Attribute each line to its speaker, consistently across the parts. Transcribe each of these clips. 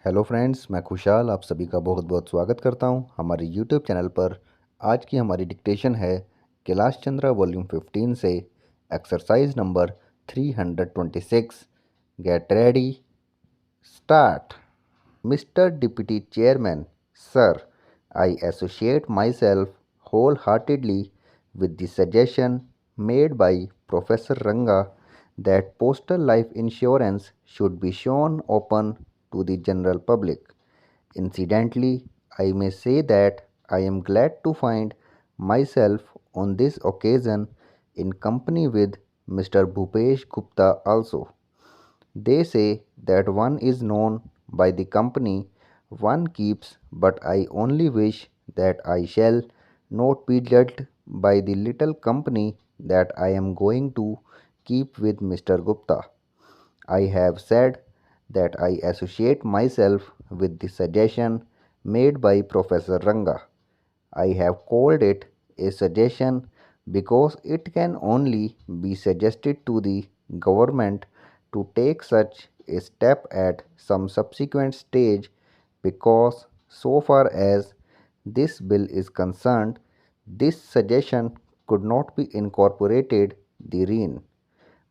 Speaker 1: Hello friends, मैं खुशाल आप सभी का बहुत बहुत स्वागत करता हूं हमारे यूट्यूब चैनल पर। आज की हमारी डिक्टेशन है कैलाश चंद्रा वॉल्यूम 15 से exercise number 326। Get ready, start. Mister deputy chairman, sir, I associate myself wholeheartedly with the suggestion made by Professor Ranga that postal life insurance should be shown open to the general public. Incidentally, I may say that I am glad to find myself on this occasion in company with Mr. Bhupesh Gupta also. They say that one is known by the company one keeps, but I only wish that I shall not be judged by the little company that I am going to keep with Mr. Gupta. I have said that I associate myself with the suggestion made by Professor Ranga. I have called it a suggestion because it can only be suggested to the government to take such a step at some subsequent stage, because so far as this bill is concerned, this suggestion could not be incorporated therein.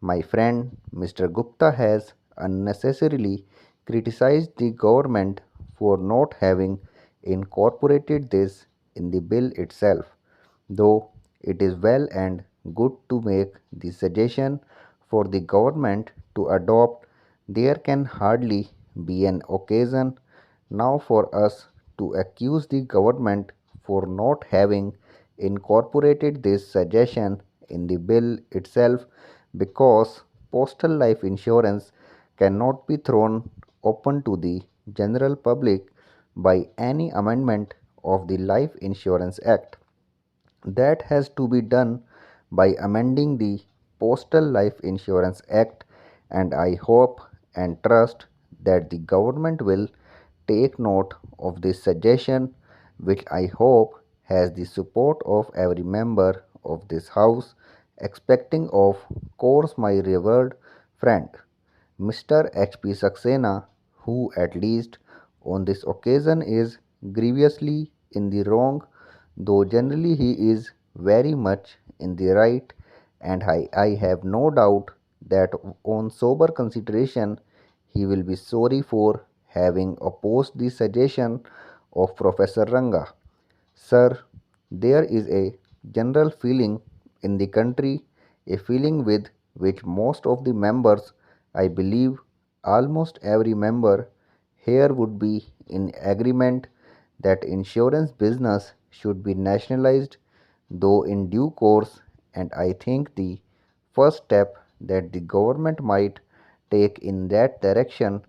Speaker 1: My friend Mr. Gupta has unnecessarily criticized the government for not having incorporated this in the bill itself. Though it is well and good to make the suggestion for the government to adopt, there can hardly be an occasion now for us to accuse the government for not having incorporated this suggestion in the bill itself, because postal life insurance cannot be thrown open to the general public by any amendment of the Life Insurance Act. That has to be done by amending the Postal Life Insurance Act, and I hope and trust that the government will take note of this suggestion, which I hope has the support of every member of this house, expecting of course my revered friend Mr. H.P. Saxena, who at least on this occasion is grievously in the wrong, though generally he is very much in the right, and I have no doubt that on sober consideration he will be sorry for having opposed the suggestion of Professor Ranga. Sir, there is a general feeling in the country, a feeling with which most of the members, I believe almost every member here, would be in agreement that insurance business should be nationalized, though in due course, and I think the first step that the government might take in that direction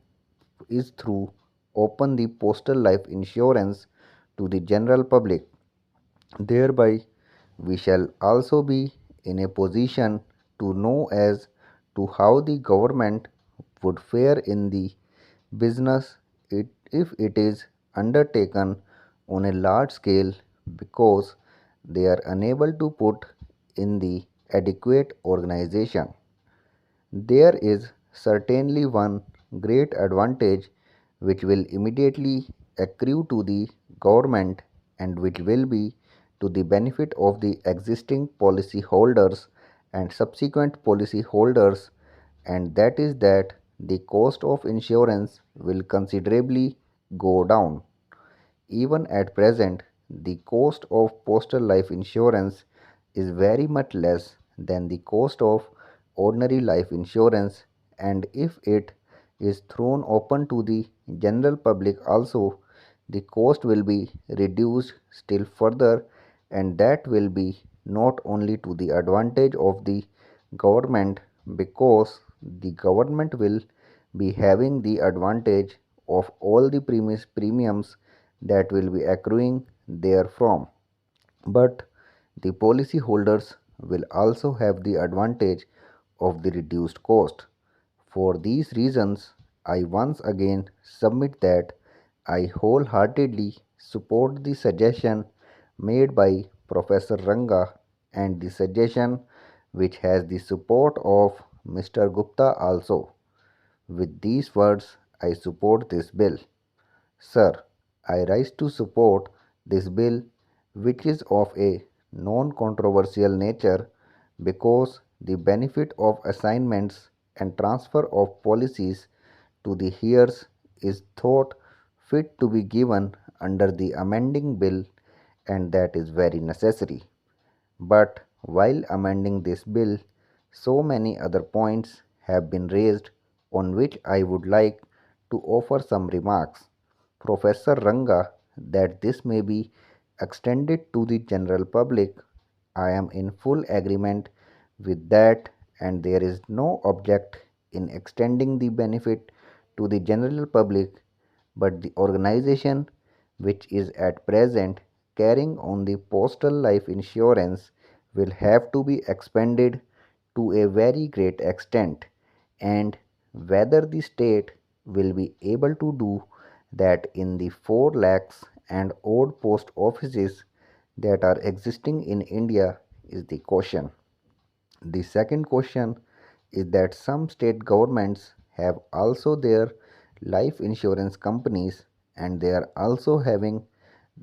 Speaker 1: is through open the postal life insurance to the general public. Thereby, we shall also be in a position to know as to how the government would fare in the business if it is undertaken on a large scale, because they are unable to put in the adequate organization. There is certainly one great advantage which will immediately accrue to the government, and which will be to the benefit of the existing policy holders and subsequent policy holders, and that is that the cost of insurance will considerably go down. Even at present, the cost of postal life insurance is very much less than the cost of ordinary life insurance, and if it is thrown open to the general public also, the cost will be reduced still further, and that will be not only to the advantage of the government, because the government will be having the advantage of all the premiums that will be accruing therefrom, but the policy holders will also have the advantage of the reduced cost. For these reasons, I once again submit that I wholeheartedly support the suggestion made by Professor Ranga, and the suggestion which has the support of Mr. Gupta also. With these words, I support this bill. Sir, I rise to support this bill, which is of a non controversial nature because the benefit of assignments and transfer of policies to the heirs is thought fit to be given under the amending bill, and that is very necessary. But while amending this bill, so many other points have been raised on which I would like to offer some remarks. Professor Ranga, that this may be extended to the general public. I am in full agreement with that, and there is no object in extending the benefit to the general public, but the organization which is at present carrying on the postal life insurance will have to be expanded to a very great extent, and whether the state will be able to do that in the 4 lakhs and odd post offices that are existing in India is the question. The second question is that some state governments have also their life insurance companies, and they are also having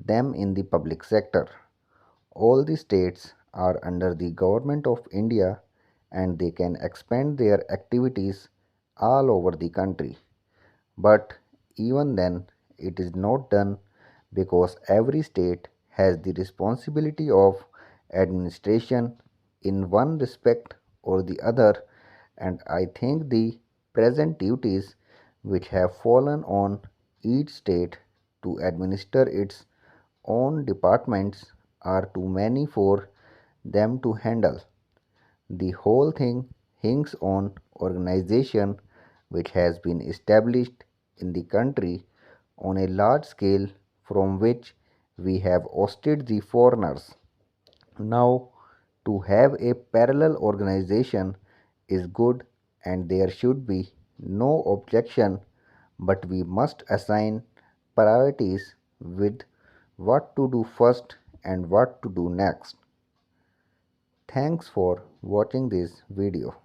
Speaker 1: them in the public sector. All the states are under the government of India, and they can expand their activities all over the country. But even then, it is not done because every state has the responsibility of administration in one respect or the other, and I think the present duties which have fallen on each state to administer its own departments are too many for them to handle. The whole thing hinges on organization which has been established in the country on a large scale from which we have ousted the foreigners. Now, to have a parallel organization is good and there should be no objection, but we must assign priorities with what to do first and what to do next. Thanks for watching this video.